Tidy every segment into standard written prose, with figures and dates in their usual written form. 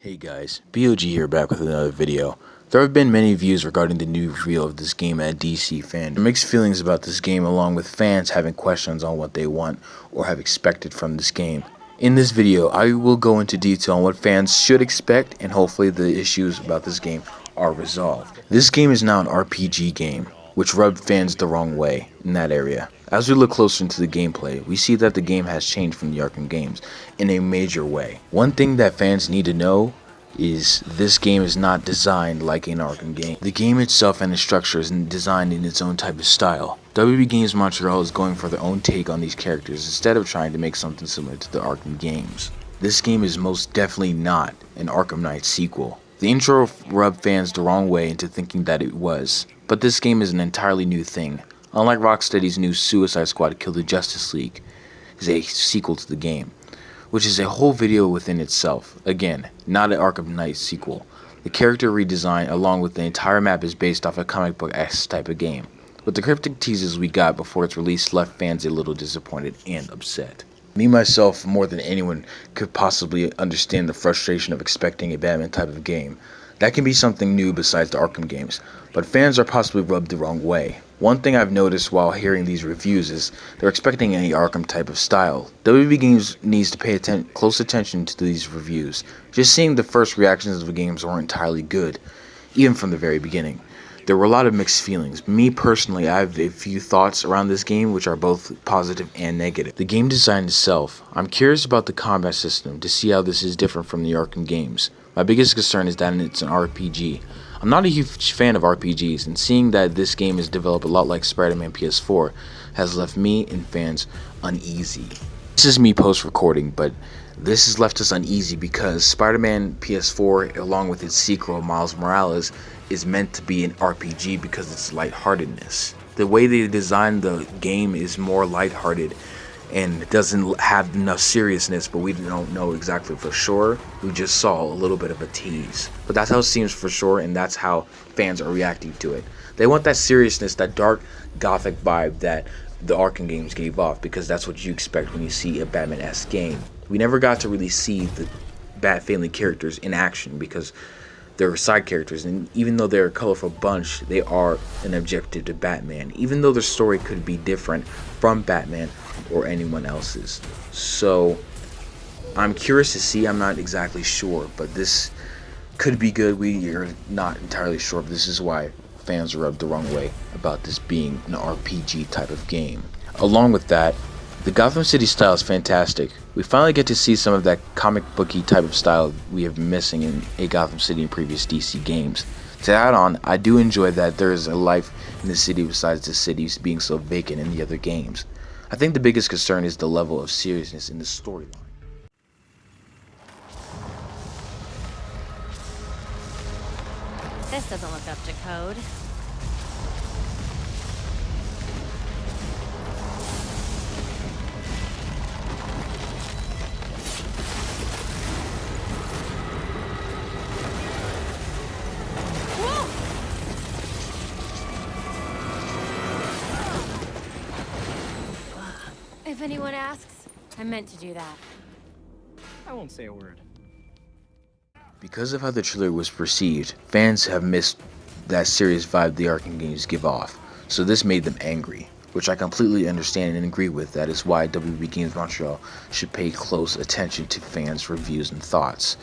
Hey guys, BOG here back with another video. There have been many views regarding the new reveal of this game at DC fandom. Mixed feelings about this game along with fans having questions on what they want or have expected from this game. In this video, I will go into detail on what fans should expect and hopefully the issues about this game are resolved. This game is now an RPG game, which rubbed fans the wrong way in that area. As we look closer into the gameplay, we see that the game has changed from the Arkham games in a major way. One thing that fans need to know is this game is not designed like an Arkham game. The game itself and its structure is designed in its own type of style. WB Games Montreal is going for their own take on these characters instead of trying to make something similar to the Arkham games. This game is most definitely not an Arkham Knight sequel. The intro rubbed fans the wrong way into thinking that it was, but this game is an entirely new thing. Unlike Rocksteady's new Suicide Squad Kill the Justice League, is a sequel to the game, which is a whole video within itself. Again, not an Arkham Knight sequel. The character redesign along with the entire map is based off a comic book-esque type of game, but the cryptic teasers we got before its release left fans a little disappointed and upset. Me myself, more than anyone, could possibly understand the frustration of expecting a Batman type of game. That can be something new besides the Arkham games, but fans are possibly rubbed the wrong way. One thing I've noticed while hearing these reviews is they're expecting any Arkham type of style. WB Games needs to pay close attention to these reviews. Just seeing the first reactions of the games weren't entirely good, even from the very beginning. There were a lot of mixed feelings. Me personally, I have a few thoughts around this game which are both positive and negative. The game design itself, I'm curious about the combat system to see how this is different from the Arkham games. My biggest concern is that it's an RPG. I'm not a huge fan of RPGs, and seeing that this game is developed a lot like Spider-Man PS4 has left me and fans uneasy. This is me post-recording, but this has left us uneasy because Spider-Man PS4, along with its sequel, Miles Morales, is meant to be an RPG because it's lightheartedness. The way they designed the game is more lighthearted and doesn't have enough seriousness, but we don't know exactly for sure. We just saw a little bit of a tease, but that's how it seems for sure, and that's how fans are reacting to it. They want that seriousness, that dark gothic vibe that the Arkham games gave off, because that's what you expect when you see a Batman-esque game. We never got to really see the Bat family characters in action because they're side characters, and even though they're a colorful bunch, they are an objective to Batman, even though their story could be different from Batman or anyone else's. So I'm curious to see. I'm not exactly sure, but this could be good. We are not entirely sure, but this is why fans are rubbed the wrong way about this being an RPG type of game. Along with that, the Gotham City style is fantastic. We finally get to see some of that comic booky type of style we have been missing in a Gotham City in previous DC games. To add on, I do enjoy that there is a life in the city besides the city being so vacant in the other games. I think the biggest concern is the level of seriousness in the storyline. This doesn't look up to code. If anyone asks, I meant to do that. I won't say a word. Because of how the trailer was perceived, fans have missed that serious vibe the Arkham games give off, so this made them angry, which I completely understand and agree with. That is why WB Games Montreal should pay close attention to fans' reviews and thoughts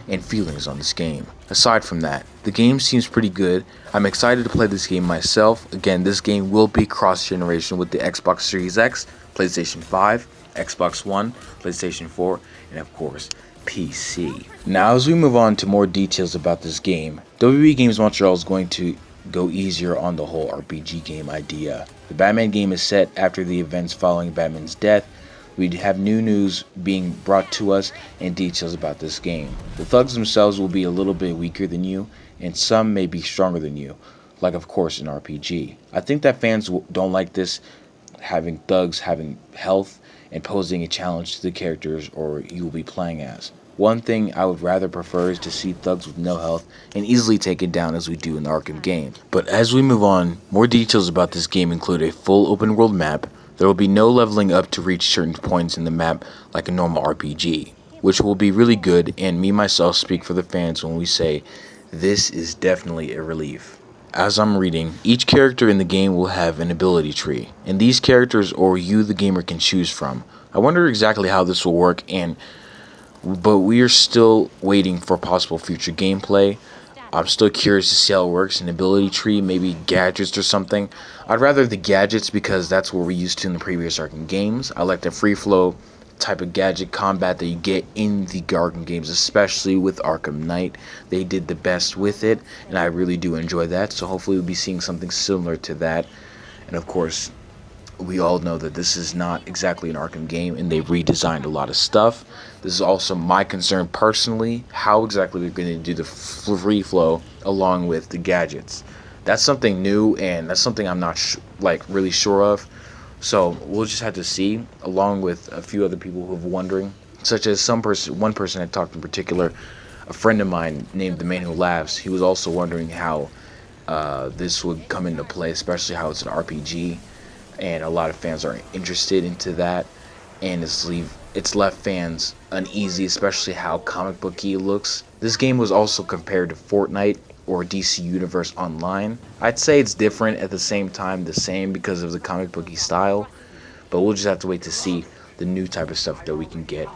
and feelings on this game. Aside from that, the game seems pretty good. I'm excited to play this game myself. Again, this game will be cross-generation with the Xbox Series X, PlayStation 5, Xbox One, PlayStation 4, and of course, PC. Now, as we move on to more details about this game, WB Games Montreal is going to go easier on the whole RPG game idea. The Batman game is set after the events following Batman's death. We have new news being brought to us and details about this game. The thugs themselves will be a little bit weaker than you, and some may be stronger than you, like of course an RPG. I think that fans don't like this, having thugs having health and posing a challenge to the characters or you will be playing as. One thing I would rather prefer is to see thugs with no health and easily taken down as we do in the Arkham game. But as we move on, more details about this game include a full open world map. There will be no leveling up to reach certain points in the map like a normal RPG. which will be really good, and me myself speak for the fans when we say this is definitely a relief. As I'm reading, each character in the game will have an ability tree, and these characters or you the gamer can choose from. I wonder exactly how this will work, but we are still waiting for possible future gameplay. I'm still curious to see how it works. An ability tree, maybe gadgets or something. I'd rather the gadgets because that's what we're used to in the previous Arkham games. I like the free flow type of gadget combat that you get in the Arkham games, especially with Arkham Knight. They did the best with it, and I really do enjoy that. So hopefully we'll be seeing something similar to that. And of course, we all know that this is not exactly an Arkham game, and they've redesigned a lot of stuff. This is also my concern personally, how exactly they're going to do the free flow along with the gadgets. That's something new, and that's something I'm not really sure of. So we'll just have to see, along with a few other people who are wondering, such as one person I talked in particular, a friend of mine named the Man Who Laughs. He was also wondering how this would come into play, especially how it's an RPG, and a lot of fans are interested into that, and it's left fans uneasy, especially how comic booky it looks. This game was also compared to Fortnite or DC Universe Online. I'd say it's different, at the same time the same because of the comic booky style, but we'll just have to wait to see the new type of stuff that we can get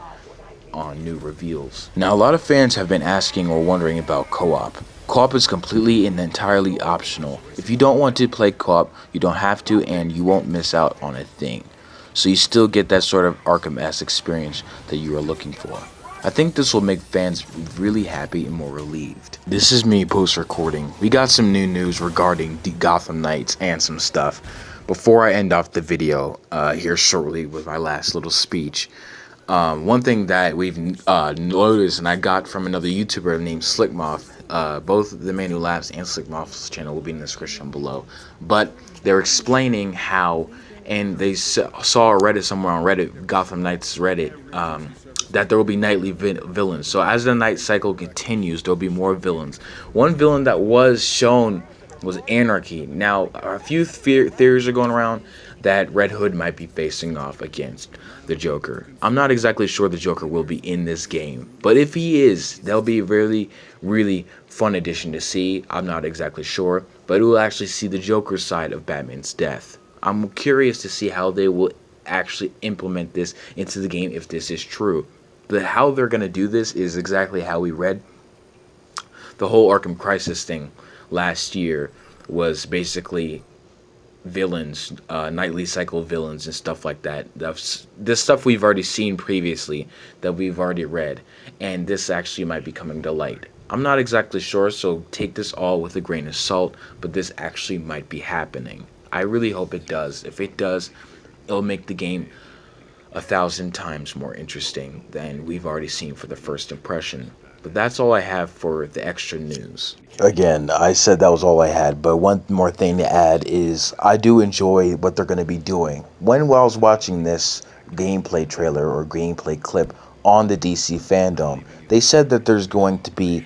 on new reveals. Now, a lot of fans have been asking or wondering about co-op. Co-op is completely and entirely optional. If you don't want to play co-op, you don't have to, and you won't miss out on a thing. So you still get that sort of Arkham-esque experience that you are looking for. I think this will make fans really happy and more relieved. This is me post-recording. We got some new news regarding the Gotham Knights and some stuff. Before I end off the video here shortly with my last little speech, one thing that we've noticed, and I got from another YouTuber named Slickmoth, both the Man Who Laughs and Slickmoth's channel will be in the description below, but they're explaining how, and they saw a Reddit somewhere on Reddit, Gotham Knights Reddit, that there will be nightly villains. So as the night cycle continues, there will be more villains. One villain that was shown was Anarchy. Now, a few theories are going around that Red Hood might be facing off against the Joker. I'm not exactly sure the Joker will be in this game, but if he is, that'll be a really, really fun addition to see. I'm not exactly sure, but it will actually see the Joker's side of Batman's death. I'm curious to see how they will actually implement this into the game if this is true. But how they're going to do this is exactly how we read the whole Arkham Crisis thing last year, was basically villains, nightly cycle villains and stuff like that. This stuff we've already seen previously, that we've already read, and this actually might be coming to light. I'm not exactly sure, so take this all with a grain of salt, but this actually might be happening. I really hope it does. If it does, it'll make the game 1,000 times more interesting than we've already seen for the first impression. But that's all I have for the extra news. Again, I said that was all I had, but one more thing to add is I do enjoy what they're going to be doing. While I was watching this gameplay trailer or gameplay clip on the DC fandom, they said that there's going to be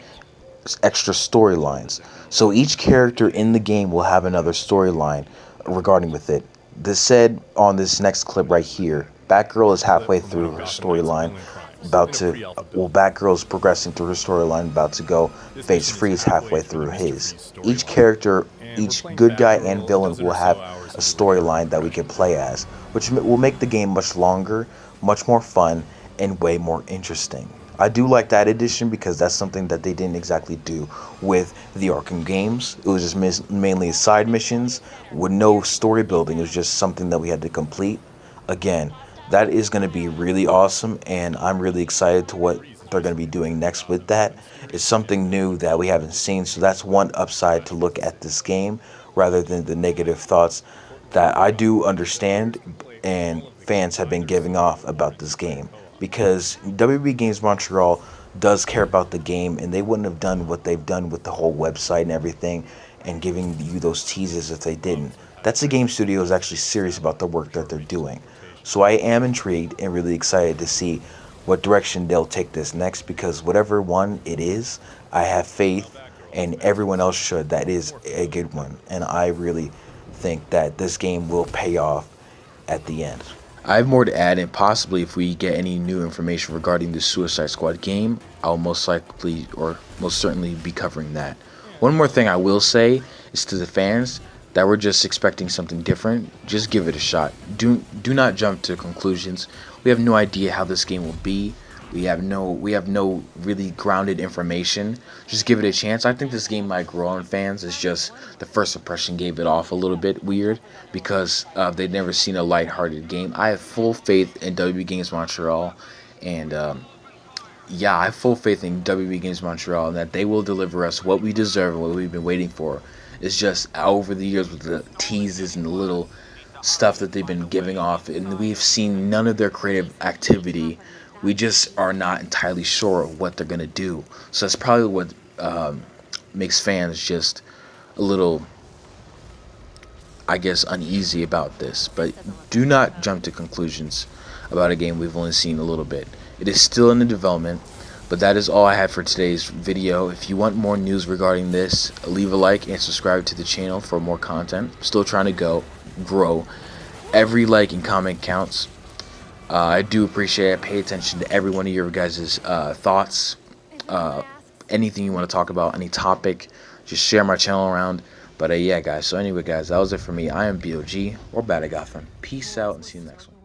extra storylines. So each character in the game will have another storyline regarding with it. This said on this next clip right here, Batgirl is halfway through her storyline, Batgirl is progressing through her storyline, about to go face Freeze halfway through his. Each character, each good guy and villain will have a storyline that we can play as, which will make the game much longer, much more fun, and way more interesting. I do like that addition because that's something that they didn't exactly do with the Arkham games. It was just mainly side missions with no story building. It was just something that we had to complete. Again, that is going to be really awesome, and I'm really excited to what they're going to be doing next with that. It's something new that we haven't seen, so that's one upside to look at this game rather than the negative thoughts that I do understand and fans have been giving off about this game, because WB Games Montreal does care about the game, and they wouldn't have done what they've done with the whole website and everything and giving you those teases if they didn't. That's a game studio is actually serious about the work that they're doing. So I am intrigued and really excited to see what direction they'll take this next, because whatever one it is, I have faith, and everyone else should, that is a good one. And I really think that this game will pay off at the end. I have more to add, and possibly if we get any new information regarding the Suicide Squad game, I'll most likely or most certainly be covering that. One more thing I will say is to the fans that we're just expecting something different. Just give it a shot. Do not jump to conclusions. We have no idea how this game will be. We have no really grounded information. Just give it a chance. I think this game might grow on fans. It's just the first impression gave it off a little bit weird because they'd never seen a lighthearted game. I have full faith in WB Games Montreal, and yeah, I have full faith in WB Games Montreal and that they will deliver us what we deserve and what we've been waiting for. It's just over the years with the teases and the little stuff that they've been giving off, and we've seen none of their creative activity. We just are not entirely sure of what they're gonna do. So that's probably what makes fans just a little, I guess, uneasy about this. But do not jump to conclusions about a game we've only seen a little bit. It is still in the development. But that is all I have for today's video. If you want more news regarding this, leave a like and subscribe to the channel for more content. I'm still trying to grow. Every like and comment counts. I do appreciate it. Pay attention to every one of your guys' thoughts. Anything you want to talk about, any topic, just share my channel around. But yeah, guys. So anyway, guys, that was it for me. I am BOG or Bad at Gotham. Peace out and see you next one.